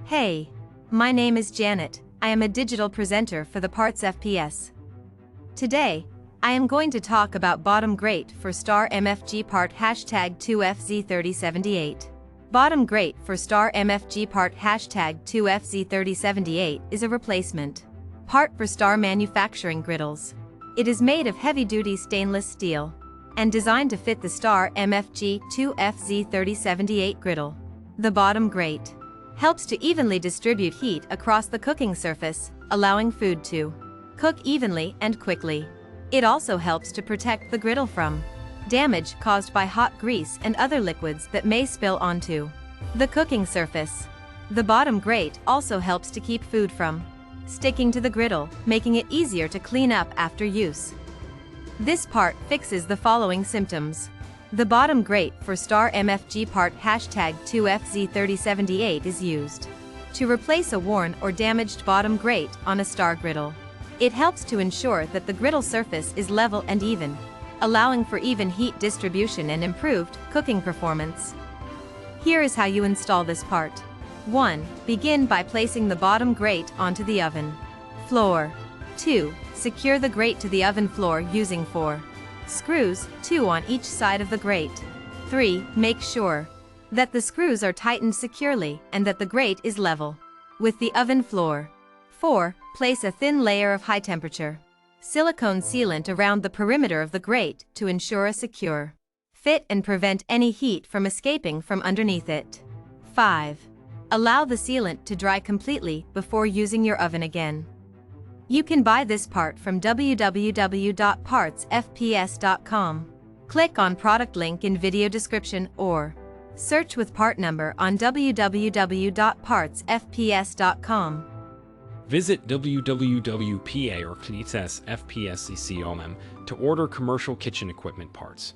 Hey, my name is Janet. I am a digital presenter for the PartsFPS. Today, I am going to talk about bottom grate for Star Mfg part #2F-Z3078. Bottom grate for Star Mfg part #2F-Z3078 is a replacement part for Star manufacturing griddles. It is made of heavy-duty stainless steel and designed to fit the Star Mfg 2F-Z3078 griddle. The bottom grate helps to evenly distribute heat across the cooking surface, allowing food to cook evenly and quickly. It also helps to protect the griddle from damage caused by hot grease and other liquids that may spill onto the cooking surface. The bottom grate also helps to keep food from sticking to the griddle, making it easier to clean up after use. This part fixes the following symptoms. The bottom grate for Star Mfg part #2F-Z3078 is used to replace a worn or damaged bottom grate on a Star griddle. It helps to ensure that the griddle surface is level and even, allowing for even heat distribution and improved cooking performance. Here is how you install this part. 1. Begin by placing the bottom grate onto the oven floor. 2. Secure the grate to the oven floor using 4 screws, 2 on each side of the grate. 3. Make sure that the screws are tightened securely and that the grate is level with the oven floor. 4. Place a thin layer of high-temperature silicone sealant around the perimeter of the grate to ensure a secure fit and prevent any heat from escaping from underneath it. 5. Allow the sealant to dry completely before using your oven again. You can buy this part from www.partsfps.com. Click on product link in video description or search with part number on www.partsfps.com. Visit www.pa or to order commercial kitchen equipment parts.